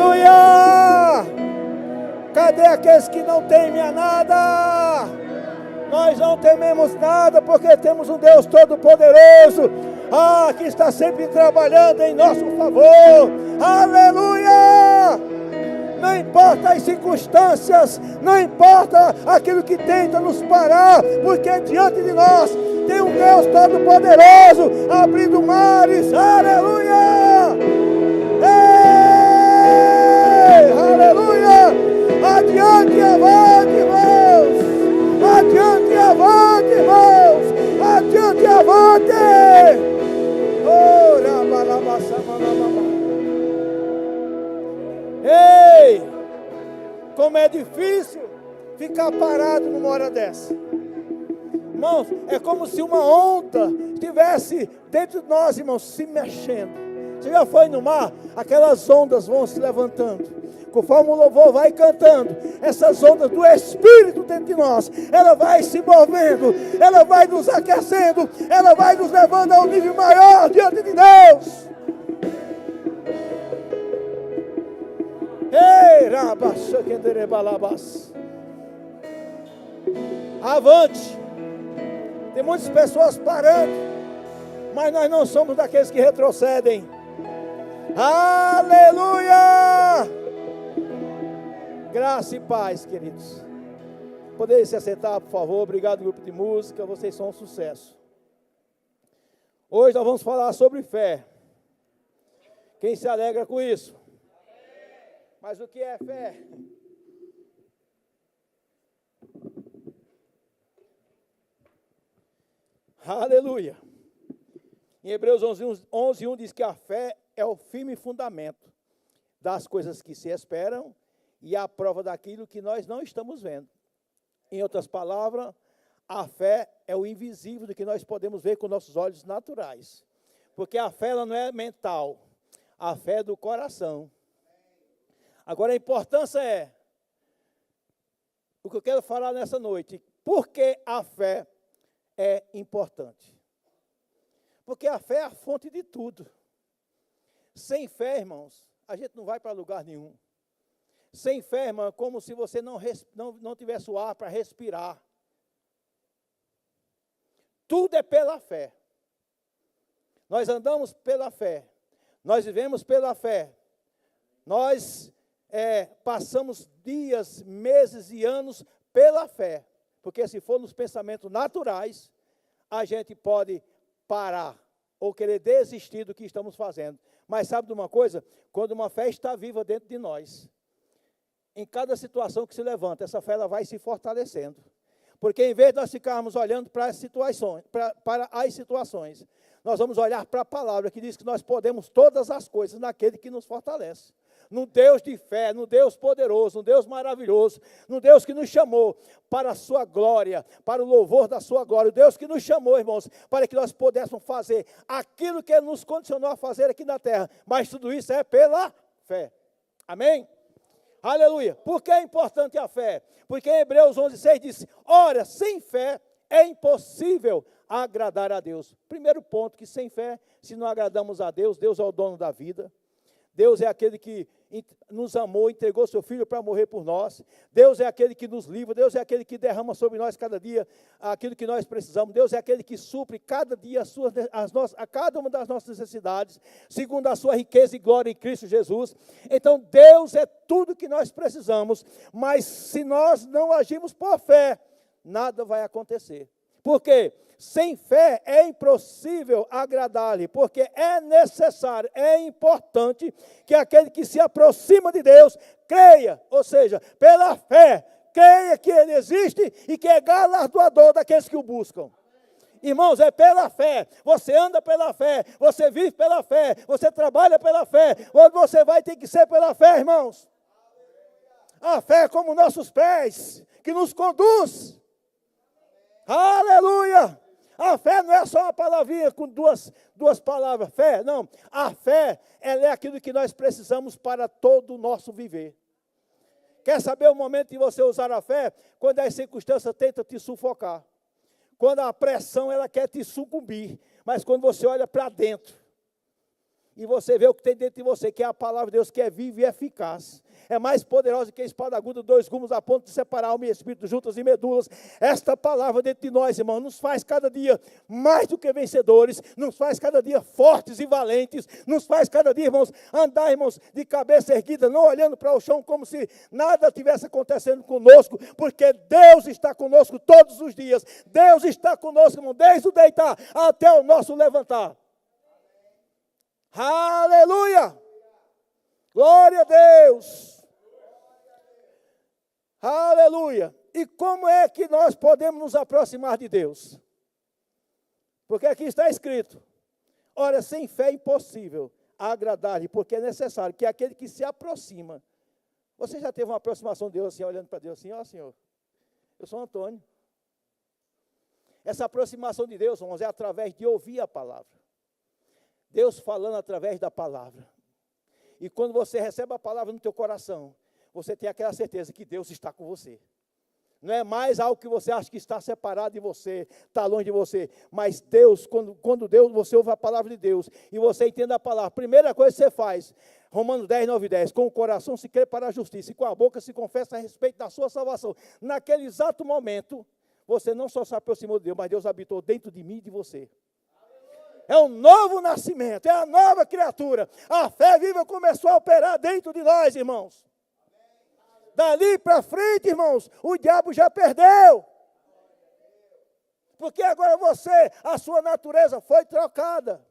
Aleluia! Cadê aqueles que não temem a nada? Nós não tememos nada porque temos um Deus Todo-Poderoso, que está sempre trabalhando em nosso favor. Aleluia! Não importa as circunstâncias, não importa aquilo que tenta nos parar, porque diante de nós tem um Deus Todo-Poderoso, abrindo mares. Aleluia! Ei! Aleluia! Adiante e avante, irmãos! Adiante e avante, irmãos! Adiante e avante! Ei! Como é difícil ficar parado numa hora dessa. Irmãos, é como se uma onda estivesse dentro de nós, irmãos, se mexendo. Você já foi no mar? Aquelas ondas vão se levantando. Conforme o louvor vai cantando, essas ondas do Espírito dentro de nós, ela vai se movendo, ela vai nos aquecendo, ela vai nos levando a um nível maior diante de Deus. Ei, rabaxaquenderebalabas. Avante. Tem muitas pessoas parando, mas nós não somos daqueles que retrocedem. Aleluia! Graça e paz, queridos. Poderia se assentar, por favor. Obrigado, grupo de música. Vocês são um sucesso. Hoje nós vamos falar sobre fé. Quem se alegra com isso? Mas o que é fé? Aleluia. Em Hebreus 11:1 diz que a fé é o firme fundamento das coisas que se esperam e a prova daquilo que nós não estamos vendo. Em outras palavras, a fé é o invisível do que nós podemos ver com nossos olhos naturais. Porque a fé ela não é mental, a fé é do coração. Agora a importância é, o que eu quero falar nessa noite, por que a fé é importante? Porque a fé é a fonte de tudo. Sem fé, irmãos, a gente não vai para lugar nenhum. Sem fé, irmão, é como se você não tivesse o ar para respirar. Tudo é pela fé. Nós andamos pela fé. Nós vivemos pela fé. Nós passamos dias, meses e anos pela fé. Porque se for nos pensamentos naturais, a gente pode parar ou querer desistir do que estamos fazendo. Mas sabe de uma coisa? Quando uma fé está viva dentro de nós, em cada situação que se levanta, essa fé ela vai se fortalecendo. Porque em vez de nós ficarmos olhando para as situações, nós vamos olhar para a palavra que diz que nós podemos todas as coisas naquele que nos fortalece. No Deus de fé, no Deus poderoso, no Deus maravilhoso, no Deus que nos chamou para a sua glória, para o louvor da sua glória, o Deus que nos chamou, irmãos, para que nós pudéssemos fazer aquilo que Ele nos condicionou a fazer aqui na terra, mas tudo isso é pela fé. Amém? Aleluia. Por que é importante a fé? Porque em Hebreus 11:6 diz, ora, sem fé é impossível agradar a Deus. Primeiro ponto, que sem fé, se não agradamos a Deus, Deus é o dono da vida. Deus é aquele que nos amou, entregou seu Filho para morrer por nós. Deus é aquele que nos livra. Deus é aquele que derrama sobre nós cada dia aquilo que nós precisamos. Deus é aquele que supre cada dia a cada uma das nossas necessidades, segundo a sua riqueza e glória em Cristo Jesus. Então, Deus é tudo que nós precisamos, mas se nós não agirmos por fé, nada vai acontecer. Por quê? Sem fé é impossível agradar-lhe, porque é necessário, é importante que aquele que se aproxima de Deus creia, ou seja, pela fé, creia que Ele existe e que é galardoador daqueles que o buscam. Irmãos, é pela fé, você anda pela fé, você vive pela fé, você trabalha pela fé, você vai ter que ser pela fé, irmãos. A fé é como nossos pés, que nos conduz. Aleluia! A fé não é só uma palavrinha com duas palavras, fé, não. A fé, ela é aquilo que nós precisamos para todo o nosso viver. Quer saber o momento de você usar a fé? Quando as circunstâncias tentam te sufocar. Quando a pressão, ela quer te sucumbir. Mas quando você olha para dentro e você vê o que tem dentro de você, que é a palavra de Deus, que é viva e eficaz. É mais poderosa que a espada aguda, 2 gumes a ponto de separar alma e espírito, juntas e medulas. Esta palavra dentro de nós, irmão, nos faz cada dia mais do que vencedores, nos faz cada dia fortes e valentes, nos faz cada dia, irmãos, andar, irmãos, de cabeça erguida, não olhando para o chão como se nada tivesse acontecendo conosco, porque Deus está conosco todos os dias. Deus está conosco, irmão, desde o deitar até o nosso levantar. Aleluia! Glória a Deus! Aleluia! E como é que nós podemos nos aproximar de Deus? Porque aqui está escrito: ora, sem fé é impossível agradar-lhe, porque é necessário que aquele que se aproxima. Você já teve uma aproximação de Deus assim, olhando para Deus assim, ó Senhor, eu sou Antônio. Essa aproximação de Deus, irmãos, é através de ouvir a palavra. Deus falando através da palavra. E quando você recebe a palavra no teu coração, você tem aquela certeza que Deus está com você. Não é mais algo que você acha que está separado de você, está longe de você. Mas Deus, quando Deus, você ouve a palavra de Deus e você entende a palavra, a primeira coisa que você faz, Romanos 10, 9 e 10, com o coração se crê para a justiça e com a boca se confessa a respeito da sua salvação. Naquele exato momento, você não só se aproximou de Deus, mas Deus habitou dentro de mim e de você. É um novo nascimento, é a nova criatura. A fé viva começou a operar dentro de nós, irmãos. Dali para frente, irmãos, o diabo já perdeu. Porque agora a sua natureza foi trocada.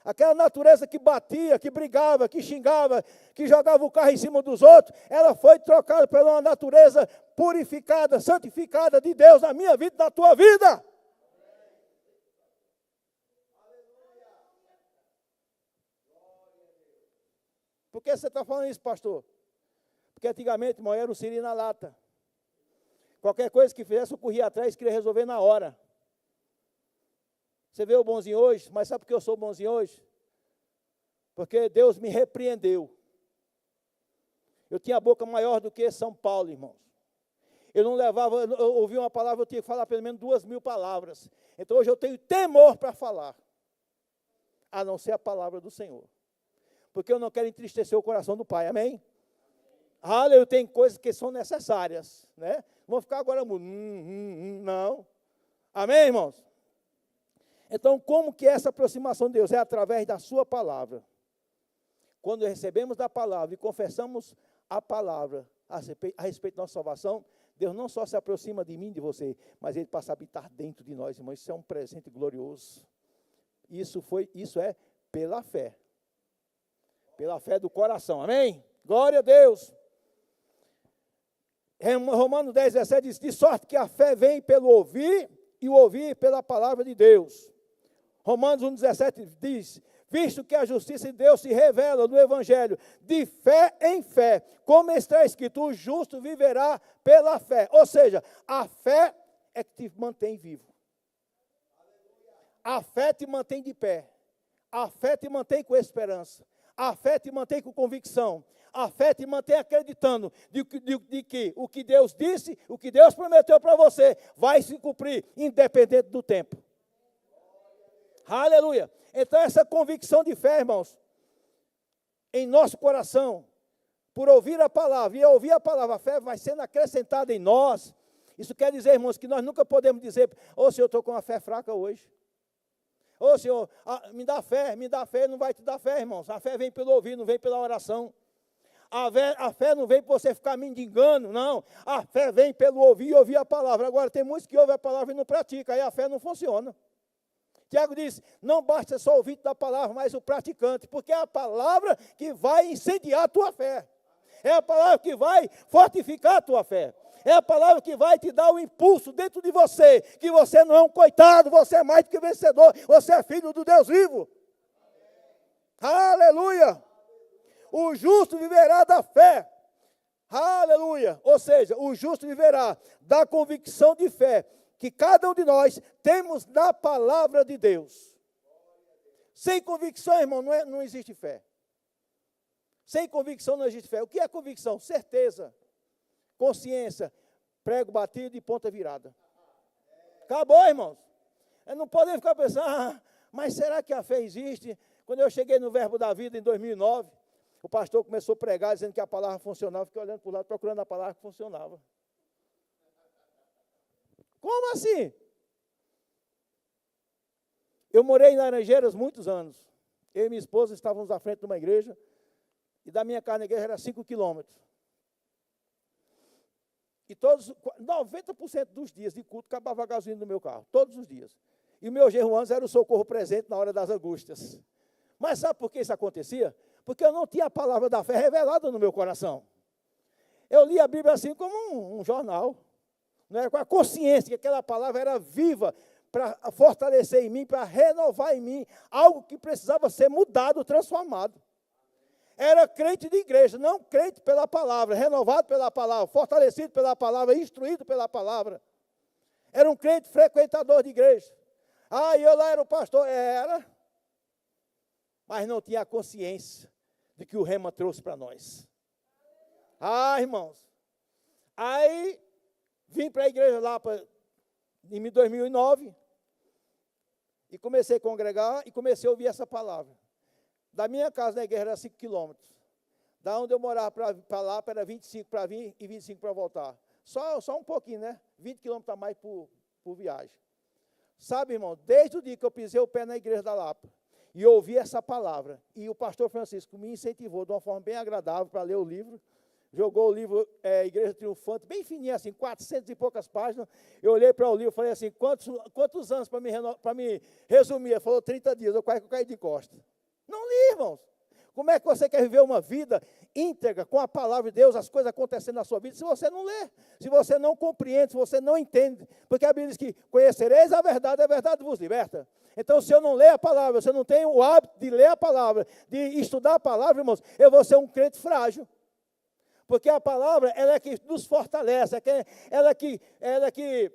Aquela natureza que batia, que brigava, que xingava, que jogava o carro em cima dos outros, ela foi trocada por uma natureza purificada, santificada de Deus na minha vida e na tua vida. Por que você está falando isso, pastor? Porque antigamente, irmão, era o siri na lata. Qualquer coisa que fizesse, eu corria atrás e queria resolver na hora. Você vê o bonzinho hoje, mas sabe por que eu sou bonzinho hoje? Porque Deus me repreendeu. Eu tinha a boca maior do que São Paulo, irmãos. Eu não levava, eu ouvia uma palavra, eu tinha que falar pelo menos 2.000 palavras. Então hoje eu tenho temor para falar, a não ser a palavra do Senhor. Porque eu não quero entristecer o coração do Pai, amém? Aleluia, tem coisas que são necessárias, né? Não vou ficar agora mudo, não. Amém, irmãos? Então, como que é essa aproximação de Deus? É através da sua palavra. Quando recebemos da palavra e confessamos a palavra a respeito da nossa salvação, Deus não só se aproxima de mim e de você, mas Ele passa a habitar dentro de nós, irmãos. Isso é um presente glorioso. Isso é pela fé. Pela fé do coração, amém? Glória a Deus. Romanos 10, 17 diz, de sorte que a fé vem pelo ouvir, e o ouvir pela palavra de Deus. Romanos 1, 17 diz, visto que a justiça de Deus se revela no Evangelho, de fé em fé, como está escrito, o justo viverá pela fé. Ou seja, a fé é que te mantém vivo. A fé te mantém de pé. A fé te mantém com esperança. A fé te mantém com convicção. A fé te mantém acreditando de que o que Deus disse, o que Deus prometeu para você, vai se cumprir, independente do tempo. Aleluia. Então, essa convicção de fé, irmãos, em nosso coração, por ouvir a palavra, e ouvir a palavra, a fé vai sendo acrescentada em nós. Isso quer dizer, irmãos, que nós nunca podemos dizer, ô Senhor, eu estou com uma fé fraca hoje. Ô Senhor, me dá fé, não vai te dar fé, irmãos. A fé vem pelo ouvir, não vem pela oração. A fé não vem por você ficar mendigando, não. A fé vem pelo ouvir e ouvir a palavra. Agora, tem muitos que ouvem a palavra e não praticam, aí a fé não funciona. Tiago diz, não basta só o ouvinte da palavra, mas o praticante, porque é a palavra que vai incendiar a tua fé. É a palavra que vai fortificar a tua fé. É a palavra que vai te dar o impulso dentro de você, que você não é um coitado, você é mais do que vencedor, você é filho do Deus vivo. Aleluia! O justo viverá da fé. Aleluia! Ou seja, o justo viverá da convicção de fé que cada um de nós temos na palavra de Deus. Sem convicção, irmão, não existe fé. Sem convicção não existe fé. O que é convicção? Certeza, consciência, prego batido e ponta virada. Acabou, irmãos. Não podemos ficar pensando, mas será que a fé existe? Quando eu cheguei no Verbo da Vida em 2009, o pastor começou a pregar dizendo que a palavra funcionava. Fiquei olhando para o lado, procurando a palavra que funcionava. Como assim? Eu morei em Laranjeiras muitos anos. Eu e minha esposa estávamos à frente de uma igreja, e da minha casa na igreja era 5 quilômetros. E 90% dos dias de culto, acabava a gasolina no meu carro, todos os dias. E o meu genro antes era o socorro presente na hora das angústias. Mas sabe por que isso acontecia? Porque eu não tinha a palavra da fé revelada no meu coração. Eu li a Bíblia assim como um jornal, né? Com a consciência que aquela palavra era viva, para fortalecer em mim, para renovar em mim algo que precisava ser mudado, transformado. Era crente de igreja, não crente pela palavra, renovado pela palavra, fortalecido pela palavra, instruído pela palavra. Era um crente frequentador de igreja. Ah, eu lá era o pastor? Era. Mas não tinha a consciência de que o rema trouxe para nós. Ah, irmãos. Aí, vim para a igreja lá em 2009, e comecei a congregar e comecei a ouvir essa palavra. Da minha casa na igreja era 5 quilômetros. Da onde eu morava para lá, era 25 para vir e 25 para voltar. Só um pouquinho, né? 20 quilômetros a mais por viagem. Sabe, irmão, desde o dia que eu pisei o pé na igreja da Lapa e ouvi essa palavra, e o pastor Francisco me incentivou de uma forma bem agradável para ler o livro, jogou o livro Igreja Triunfante, bem fininho assim, 400 e poucas páginas. Eu olhei para o livro e falei assim, quantos anos para me resumir? Ele falou 30 dias, eu quase caí de costas. Não li, irmãos. Como é que você quer viver uma vida íntegra com a palavra de Deus, as coisas acontecendo na sua vida, se você não lê, se você não compreende, se você não entende? Porque a Bíblia diz que conhecereis a verdade vos liberta. Então, se eu não ler a palavra, se eu não tenho o hábito de ler a palavra, de estudar a palavra, irmãos, eu vou ser um crente frágil. Porque a palavra, ela é que nos fortalece, ela é que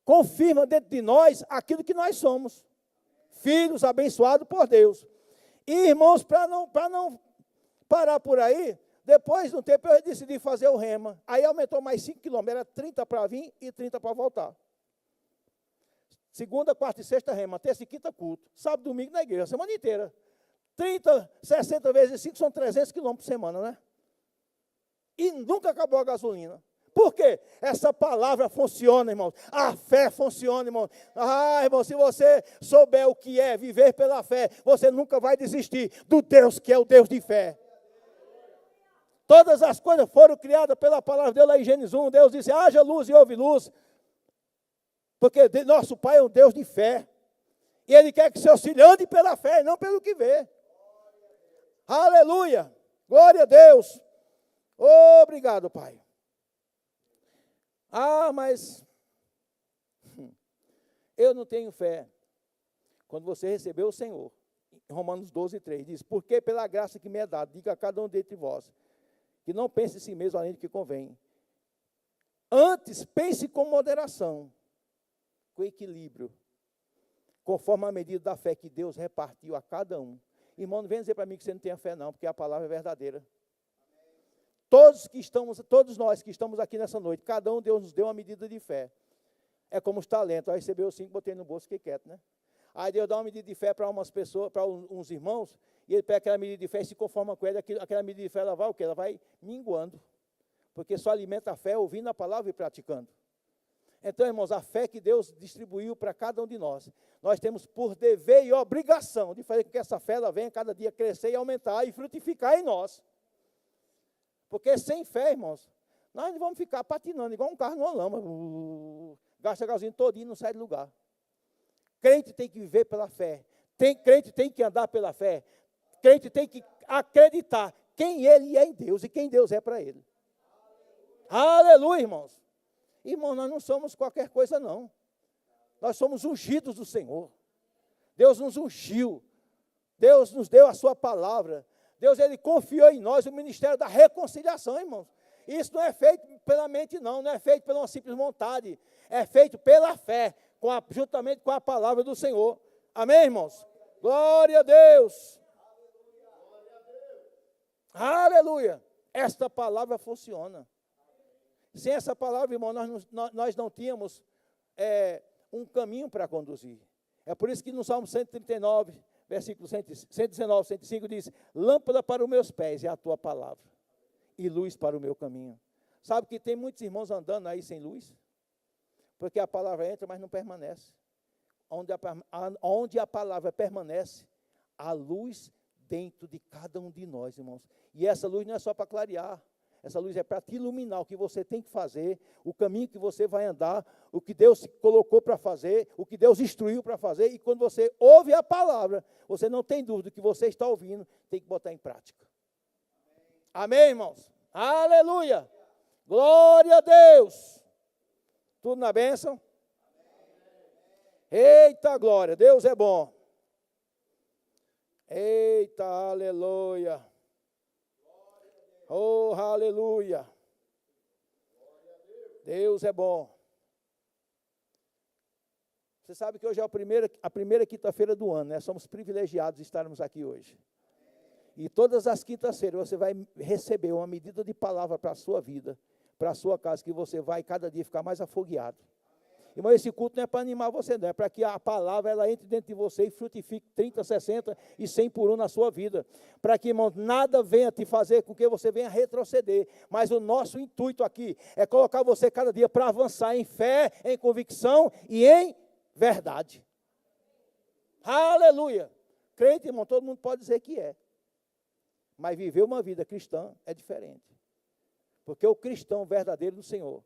confirma dentro de nós aquilo que nós somos. Filhos abençoados por Deus. E, irmãos, para não parar por aí, depois de um tempo eu decidi fazer o rema. Aí aumentou mais 5 quilômetros, era 30 para vir e 30 para voltar. Segunda, quarta e sexta rema, terça e quinta culto. Sábado e domingo na igreja, a semana inteira. 30, 60 vezes 5 são 300 quilômetros por semana, né? E nunca acabou a gasolina. Por quê? Essa palavra funciona, irmãos. A fé funciona, irmãos. Ah, irmão, se você souber o que é viver pela fé, você nunca vai desistir do Deus que é o Deus de fé. Todas as coisas foram criadas pela palavra de Deus lá em Gênesis 1. Deus disse, haja luz e houve luz. Porque nosso Pai é um Deus de fé. E Ele quer que seus filhos andem pela fé e não pelo que vê. Aleluia. Glória a Deus. Obrigado, Pai. Ah, mas eu não tenho fé. Quando você recebeu o Senhor, em Romanos 12, 3, diz, porque pela graça que me é dada, diga a cada um dentre vós, que não pense em si mesmo além do que convém. Antes, pense com moderação, com equilíbrio, conforme a medida da fé que Deus repartiu a cada um. Irmão, não venha dizer para mim que você não tem fé não, porque a palavra é verdadeira. Todos nós que estamos aqui nessa noite, cada um Deus nos deu uma medida de fé. É como os talentos. Eu recebi os 5, botei no bolso, fiquei quieto, né? Aí Deus dá uma medida de fé para umas pessoas, para uns irmãos, e ele pega aquela medida de fé e se conforma com ela. Aquela medida de fé, ela vai o quê? Ela vai minguando. Porque só alimenta a fé ouvindo a palavra e praticando. Então, irmãos, a fé que Deus distribuiu para cada um de nós, nós temos por dever e obrigação de fazer com que essa fé ela venha cada dia crescer e aumentar e frutificar em nós. Porque sem fé, irmãos, nós vamos ficar patinando igual um carro numa lama. Gasta gasolina todinho e não sai de lugar. Crente tem que viver pela fé. Crente tem que andar pela fé. Crente tem que acreditar quem ele é em Deus e quem Deus é para ele. Aleluia, irmãos. Irmãos, nós não somos qualquer coisa, não. Nós somos ungidos do Senhor. Deus nos ungiu. Deus nos deu a sua palavra. Deus, Ele confiou em nós o ministério da reconciliação, irmãos. Isso não é feito pela mente, não é feito pela uma simples vontade. É feito pela fé, juntamente com a palavra do Senhor. Amém, irmãos? Glória a Deus. Aleluia. Esta palavra funciona. Sem essa palavra, irmão, nós não tínhamos um caminho para conduzir. É por isso que no Salmo 139, versículo 119, 105 diz, lâmpada para os meus pés é a tua palavra, e luz para o meu caminho. Sabe que tem muitos irmãos andando aí sem luz? Porque a palavra entra, mas não permanece. Onde a palavra permanece, a luz dentro de cada um de nós, irmãos. E essa luz não é só para clarear, essa luz é para te iluminar o que você tem que fazer, o caminho que você vai andar, o que Deus colocou para fazer, o que Deus instruiu para fazer, e quando você ouve a palavra, você não tem dúvida que você está ouvindo, tem que botar em prática. Amém, irmãos? Aleluia! Glória a Deus! Tudo na bênção? Eita glória, Deus é bom. Eita, aleluia. Oh, aleluia. Deus é bom. Você sabe que hoje é a primeira quinta-feira do ano, né? Somos privilegiados de estarmos aqui hoje. E todas as quintas-feiras você vai receber uma medida de palavra para a sua vida, para a sua casa, que você vai cada dia ficar mais afogueado. Irmão, esse culto não é para animar você, não. É para que a palavra ela entre dentro de você e frutifique 30, 60 e 100 por um na sua vida. Para que, irmão, nada venha te fazer com que você venha retroceder. Mas o nosso intuito aqui é colocar você cada dia para avançar em fé, em convicção e em verdade. Aleluia! Crente, irmão, todo mundo pode dizer que é. Mas viver uma vida cristã é diferente. Porque o cristão verdadeiro do Senhor,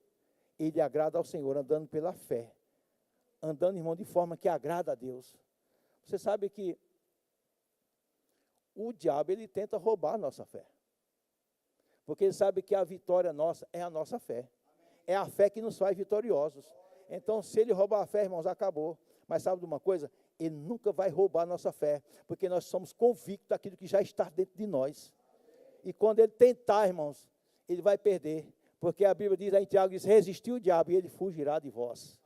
ele agrada ao Senhor, andando pela fé. Andando, irmão, de forma que agrada a Deus. Você sabe que o diabo, ele tenta roubar a nossa fé. Porque ele sabe que a vitória nossa é a nossa fé. É a fé que nos faz vitoriosos. Então, se ele roubar a fé, irmãos, acabou. Mas sabe de uma coisa? Ele nunca vai roubar a nossa fé, porque nós somos convictos daquilo que já está dentro de nós. E quando ele tentar, irmãos, ele vai perder. Porque a Bíblia diz, aí em Tiago diz, resistir o diabo e ele fugirá de vós.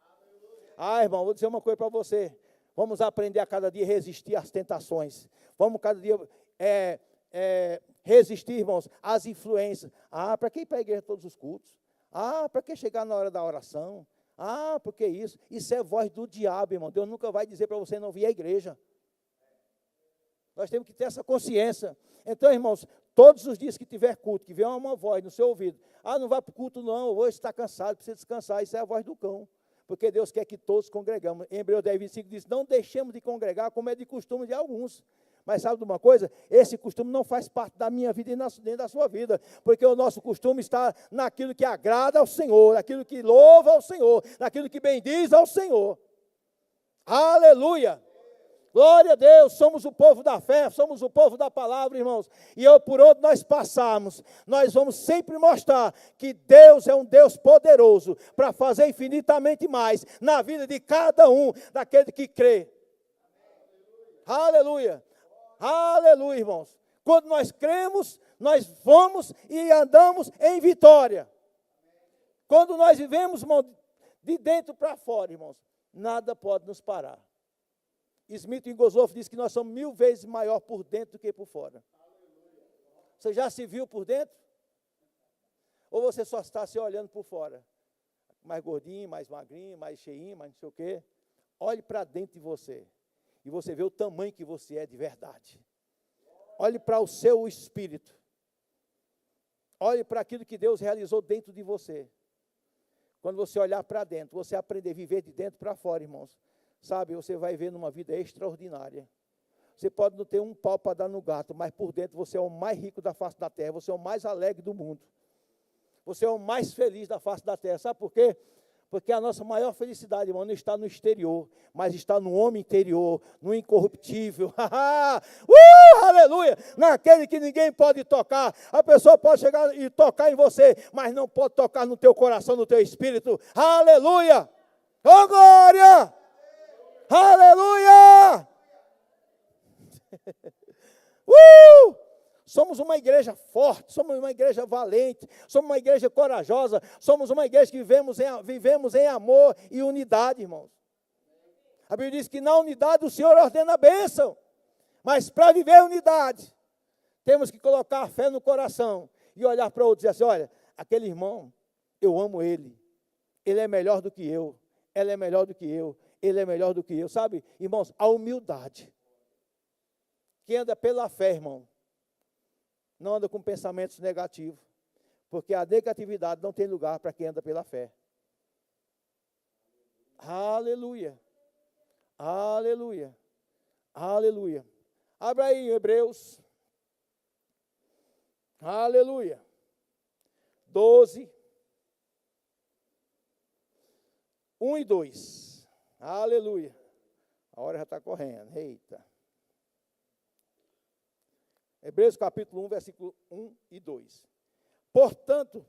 Ah, irmão, vou dizer uma coisa para você. Vamos aprender a cada dia resistir às tentações. Vamos cada dia resistir, irmãos, às influências. Ah, para que ir para a igreja todos os cultos? Ah, para que chegar na hora da oração? Ah, porque isso? Isso é voz do diabo, irmão. Deus nunca vai dizer para você não vir à igreja. Nós temos que ter essa consciência. Então, irmãos, todos os dias que tiver culto, que vier uma voz no seu ouvido, ah, não vai para o culto não, hoje está cansado, precisa descansar, isso é a voz do cão, porque Deus quer que todos congregamos. Em Hebreus 10, 25 diz, não deixemos de congregar como é de costume de alguns. Mas sabe de uma coisa? Esse costume não faz parte da minha vida e nem da sua vida, porque o nosso costume está naquilo que agrada ao Senhor, naquilo que louva ao Senhor, naquilo que bendiz ao Senhor. Aleluia! Glória a Deus, somos o povo da fé, somos o povo da palavra, irmãos. E por onde nós passarmos, nós vamos sempre mostrar que Deus é um Deus poderoso para fazer infinitamente mais na vida de cada um daquele que crê. Aleluia, aleluia, irmãos. Quando nós cremos, nós vamos e andamos em vitória. Quando nós vivemos, irmão, de dentro para fora, irmãos, nada pode nos parar. Smith Wigglesworth diz que nós somos 1000 vezes maior por dentro do que por fora. Você já se viu por dentro? Ou você só está se olhando por fora? Mais gordinho, mais magrinho, mais cheinho, mais não sei o quê. Olhe para dentro de você. E você vê o tamanho que você é de verdade. Olhe para o seu espírito. Olhe para aquilo que Deus realizou dentro de você. Quando você olhar para dentro, você aprender a viver de dentro para fora, irmãos. Sabe, você vai ver numa vida extraordinária. Você pode não ter um pau para dar no gato, mas por dentro você é o mais rico da face da terra, você é o mais alegre do mundo. Você é o mais feliz da face da terra. Sabe por quê? Porque a nossa maior felicidade, irmão, não está no exterior, mas está no homem interior, no incorruptível. Aleluia! Naquele que ninguém pode tocar. A pessoa pode chegar e tocar em você, mas não pode tocar no teu coração, no teu espírito. Aleluia! Oh, glória! Aleluia! Somos uma igreja forte, somos uma igreja valente, somos uma igreja corajosa, somos uma igreja que vivemos em amor e unidade, irmãos. A Bíblia diz que na unidade o Senhor ordena a bênção, mas para viver a unidade, temos que colocar a fé no coração e olhar para o outro e dizer assim, olha, aquele irmão, eu amo ele é melhor do que eu, ela é melhor do que eu Ele é melhor do que eu. Sabe, irmãos, a humildade. Quem anda pela fé, irmão, não anda com pensamentos negativos. Porque a negatividade não tem lugar para quem anda pela fé. Aleluia. Aleluia. Aleluia. Abra aí em Hebreus. Aleluia. 12. 1 e 2. Aleluia. A hora já está correndo. Eita. Hebreus capítulo 1, versículo 1 e 2. Portanto,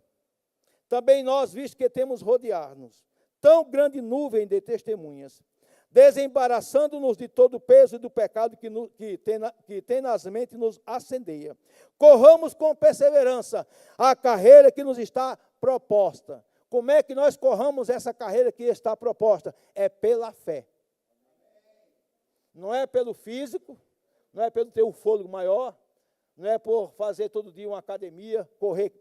também nós, visto que temos rodear-nos tão grande nuvem de testemunhas, desembaraçando-nos de todo o peso e do pecado que tenazmente nos assedia, corramos com perseverança a carreira que nos está proposta. Como é que nós corramos essa carreira que está proposta? É pela fé. Não é pelo físico, não é pelo ter um fôlego maior, não é por fazer todo dia uma academia, correr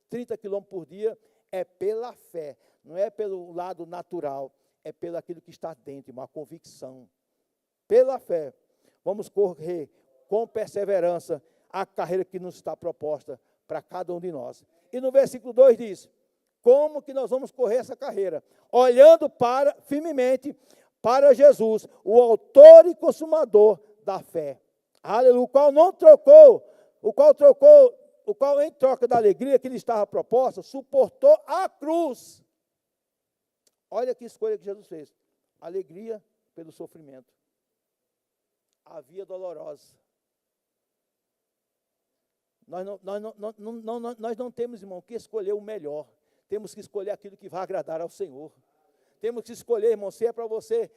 30 quilômetros por dia, é pela fé, não é pelo lado natural, é pelo aquilo que está dentro, uma convicção. Pela fé, vamos correr com perseverança a carreira que nos está proposta para cada um de nós. E no versículo 2 diz, como que nós vamos correr essa carreira? Olhando firmemente para Jesus, o autor e consumador da fé. Aleluia, o qual em troca da alegria que lhe estava proposta, suportou a cruz. Olha que escolha que Jesus fez. Alegria pelo sofrimento. A via dolorosa. Nós não temos, irmão, que escolher o melhor. Temos que escolher aquilo que vai agradar ao Senhor. Temos que escolher, irmão, se é para você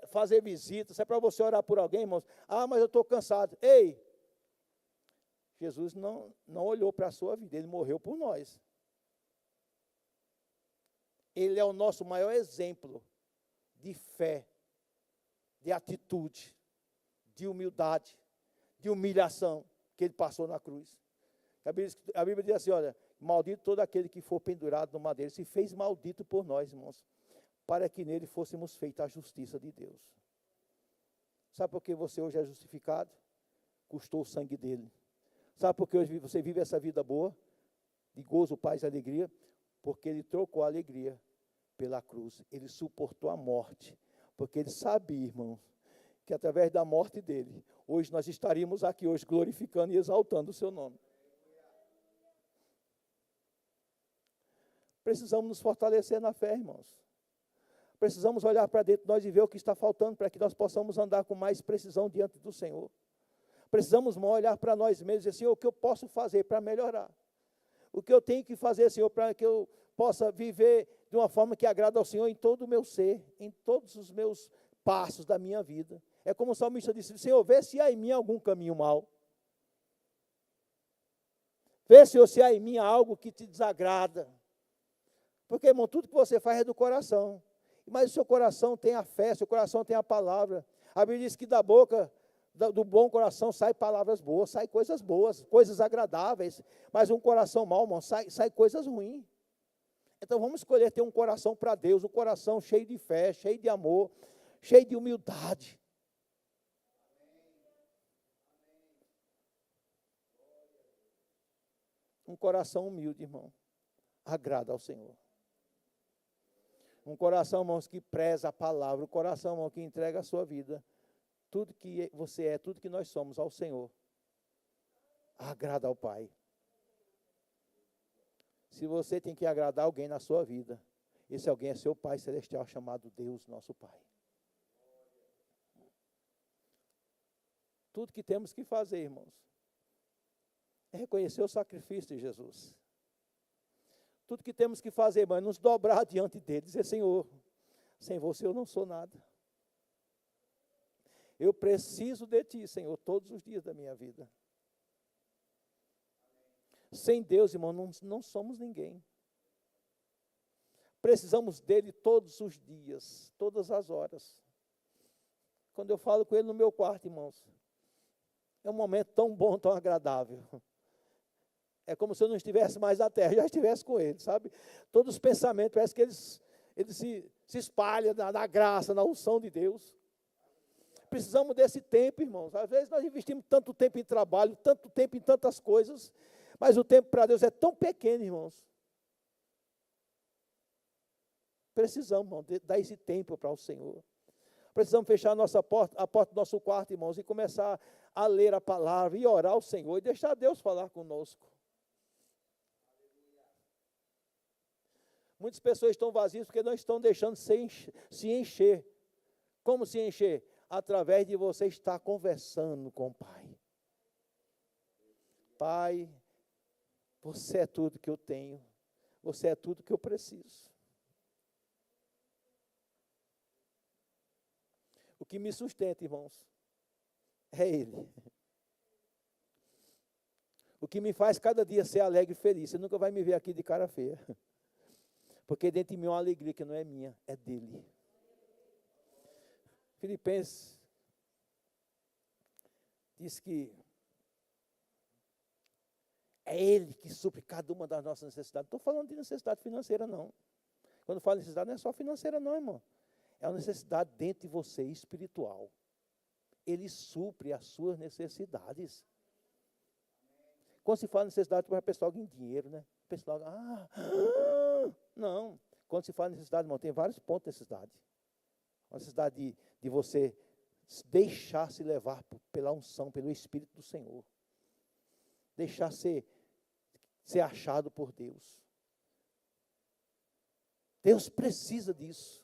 fazer visita, se é para você orar por alguém, irmãos. Ah, mas eu estou cansado. Ei, Jesus não olhou para a sua vida, Ele morreu por nós. Ele é o nosso maior exemplo de fé, de atitude, de humildade, de humilhação que Ele passou na cruz. A Bíblia diz assim, olha, maldito todo aquele que for pendurado no madeiro. Se fez maldito por nós, irmãos, para que nele fôssemos feitos a justiça de Deus. Sabe por que você hoje é justificado? Custou o sangue dele. Sabe por que hoje você vive essa vida boa, de gozo, paz e alegria? Porque ele trocou a alegria pela cruz. Ele suportou a morte, porque ele sabia, irmãos, que através da morte dele, hoje nós estaríamos aqui hoje glorificando e exaltando o seu nome. Precisamos nos fortalecer na fé, irmãos. Precisamos olhar para dentro de nós e ver o que está faltando para que nós possamos andar com mais precisão diante do Senhor. Precisamos olhar para nós mesmos e dizer, Senhor, o que eu posso fazer para melhorar? O que eu tenho que fazer, Senhor, para que eu possa viver de uma forma que agrada ao Senhor em todo o meu ser, em todos os meus passos da minha vida. É como o salmista disse, Senhor, vê se há em mim algum caminho mau. Vê, Senhor, se há em mim algo que te desagrada. Porque, irmão, tudo que você faz é do coração. Mas o seu coração tem a fé, seu coração tem a palavra. A Bíblia diz que da boca do bom coração sai palavras boas, sai coisas boas, coisas agradáveis. Mas um coração mau, irmão, sai coisas ruins. Então vamos escolher ter um coração para Deus, um coração cheio de fé, cheio de amor, cheio de humildade. Um coração humilde, irmão, agrada ao Senhor. Um coração, irmãos, que preza a palavra, um coração, irmão, que entrega a sua vida. Tudo que você é, tudo que nós somos ao Senhor, agrada ao Pai. Se você tem que agradar alguém na sua vida, esse alguém é seu Pai Celestial, chamado Deus, nosso Pai. Tudo que temos que fazer, irmãos, é reconhecer o sacrifício de Jesus. Tudo que temos que fazer, irmão, é nos dobrar diante dele, dizer, Senhor, sem você eu não sou nada. Eu preciso de ti, Senhor, todos os dias da minha vida. Sem Deus, irmão, não somos ninguém. Precisamos dele todos os dias, todas as horas. Quando eu falo com ele no meu quarto, irmãos, é um momento tão bom, tão agradável. É como se eu não estivesse mais na terra, já estivesse com ele, sabe? Todos os pensamentos, parece que eles ele se espalha na graça, na unção de Deus. Precisamos desse tempo, irmãos. Às vezes nós investimos tanto tempo em trabalho, tanto tempo em tantas coisas, mas o tempo para Deus é tão pequeno, irmãos. Precisamos, irmão, dar esse tempo para o Senhor. Precisamos fechar a porta do nosso quarto, irmãos, e começar a ler a palavra e orar ao Senhor e deixar Deus falar conosco. Muitas pessoas estão vazias porque não estão deixando se encher. Como se encher? Através de você estar conversando com o Pai. Pai, você é tudo que eu tenho. Você é tudo que eu preciso. O que me sustenta, irmãos, é Ele. O que me faz cada dia ser alegre e feliz. Você nunca vai me ver aqui de cara feia. Porque dentro de mim é uma alegria que não é minha, é dele. Filipenses diz que é Ele que supre cada uma das nossas necessidades. Não estou falando de necessidade financeira, não. Quando falo necessidade, não é só financeira, não, irmão. É uma necessidade dentro de você, espiritual. Ele supre as suas necessidades. Quando se fala necessidade, o pessoal ganha dinheiro, né? O pessoal, não. Quando se fala necessidade, irmão, tem vários pontos de necessidade. A necessidade de você deixar se levar pela unção, pelo Espírito do Senhor. Deixar ser achado por Deus. Deus precisa disso.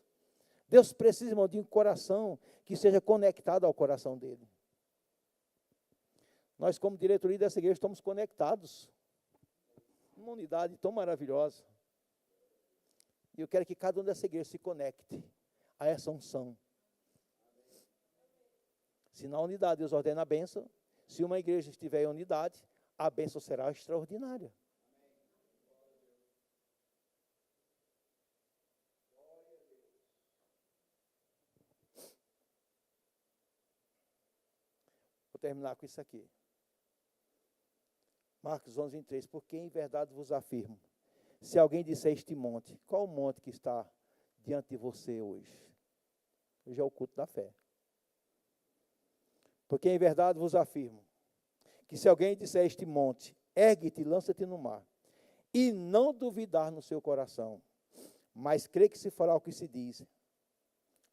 Deus precisa, irmão, de um coração que seja conectado ao coração dele. Nós, como diretoria dessa igreja, estamos conectados. Uma unidade tão maravilhosa. E eu quero que cada um dessa igreja se conecte a essa unção. Se na unidade Deus ordena a bênção, se uma igreja estiver em unidade, a bênção será extraordinária. Vou terminar com isso aqui. Marcos 11, 23. Porque em verdade vos afirmo, se alguém disser este monte, qual o monte que está diante de você hoje? Hoje é o culto da fé. Porque em verdade vos afirmo, que se alguém disser este monte, ergue-te e lança-te no mar, e não duvidar no seu coração, mas crê que se fará o que se diz,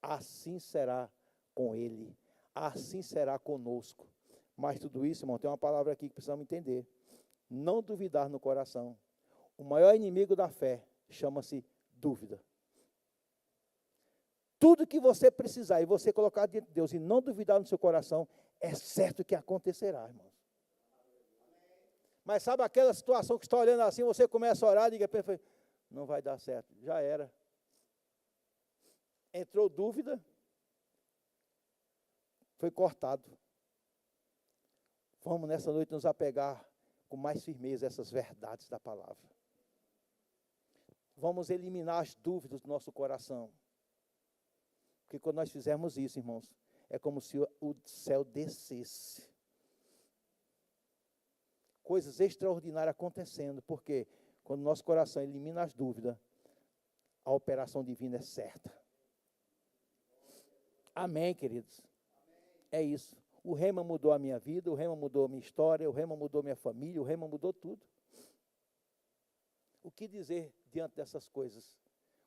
assim será com ele, assim será conosco. Mas tudo isso, irmão, tem uma palavra aqui que precisamos entender. Não duvidar no coração. O maior inimigo da fé chama-se dúvida. Tudo que você precisar e você colocar diante de Deus e não duvidar no seu coração, é certo que acontecerá, irmãos. Mas sabe aquela situação que está olhando assim, você começa a orar e diga, não vai dar certo, já era. Entrou dúvida, foi cortado. Vamos nessa noite nos apegar com mais firmeza a essas verdades da palavra. Vamos eliminar as dúvidas do nosso coração. Porque quando nós fizermos isso, irmãos, é como se o céu descesse. Coisas extraordinárias acontecendo, porque quando o nosso coração elimina as dúvidas, a operação divina é certa. Amém, queridos? É isso. O rema mudou a minha vida, o rema mudou a minha história, o rema mudou a minha família, o rema mudou tudo. O que dizer diante dessas coisas?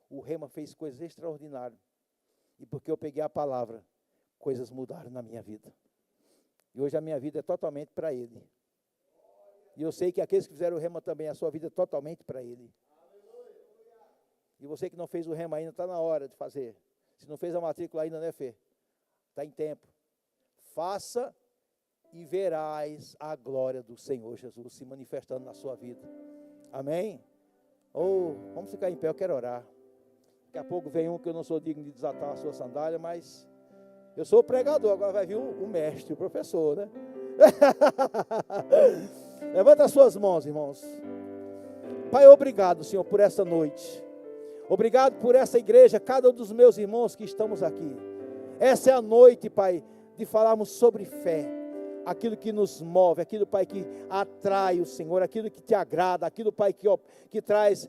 O rema fez coisas extraordinárias. E porque eu peguei a palavra, coisas mudaram na minha vida. E hoje a minha vida é totalmente para Ele. E eu sei que aqueles que fizeram o rema também, a sua vida é totalmente para Ele. E você que não fez o rema ainda, está na hora de fazer. Se não fez a matrícula ainda, né, Fê? Está em tempo. Faça e verás a glória do Senhor Jesus se manifestando na sua vida. Amém? Vamos ficar em pé, eu quero orar. Daqui a pouco vem um que eu não sou digno de desatar a sua sandália, mas eu sou o pregador, agora vai vir o mestre, o professor, né? Levanta as suas mãos, irmãos. Pai, obrigado, Senhor, por essa noite. Obrigado por essa igreja, cada um dos meus irmãos que estamos aqui. Essa é a noite, Pai, de falarmos sobre fé. aquilo que nos move, aquilo, Pai, que atrai o Senhor, aquilo que te agrada, aquilo, Pai, que traz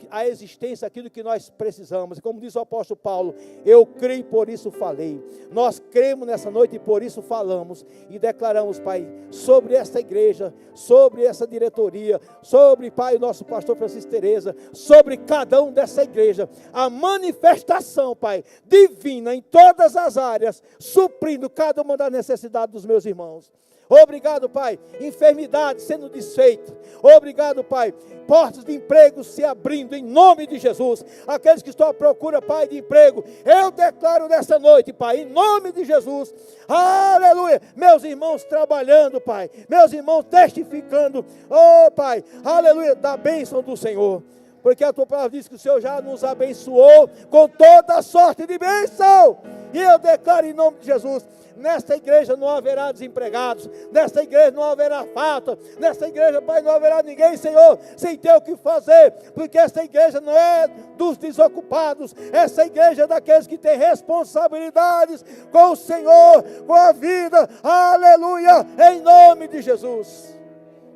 a existência, aquilo que nós precisamos. E como diz o apóstolo Paulo, eu creio e por isso falei. Nós cremos nessa noite e por isso falamos e declaramos, Pai, sobre esta igreja, sobre essa diretoria, sobre, Pai, o nosso pastor Francisco Tereza, sobre cada um dessa igreja, a manifestação, Pai, divina em todas as áreas, suprindo cada uma das necessidades dos meus irmãos. Obrigado, Pai, enfermidade sendo desfeita. Obrigado, Pai, portas de emprego se abrindo em nome de Jesus. Aqueles que estão à procura, Pai, de emprego, eu declaro nessa noite, Pai, em nome de Jesus, aleluia, meus irmãos trabalhando, Pai, meus irmãos testificando, oh Pai, aleluia, da bênção do Senhor. Porque a tua palavra diz que o Senhor já nos abençoou com toda sorte de bênção. E eu declaro em nome de Jesus, nesta igreja não haverá desempregados, nesta igreja não haverá falta, nesta igreja, Pai, não haverá ninguém, Senhor, sem ter o que fazer, porque esta igreja não é dos desocupados, essa igreja é daqueles que têm responsabilidades com o Senhor, com a vida, aleluia, em nome de Jesus.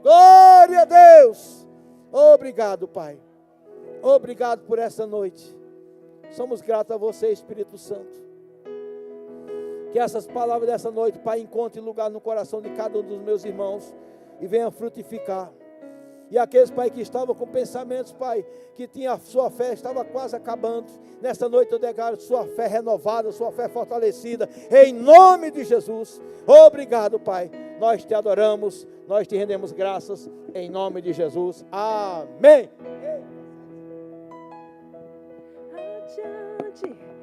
Glória a Deus. Obrigado, Pai. Obrigado por essa noite. Somos gratos a você, Espírito Santo. Que essas palavras dessa noite, Pai, encontrem lugar no coração de cada um dos meus irmãos e venham frutificar. E aqueles, Pai, que estavam com pensamentos, Pai, que tinha a sua fé, estava quase acabando. Nesta noite eu declaro sua fé renovada, sua fé fortalecida, em nome de Jesus. Obrigado, Pai. Nós te adoramos, nós te rendemos graças, em nome de Jesus. Amém. Adiante.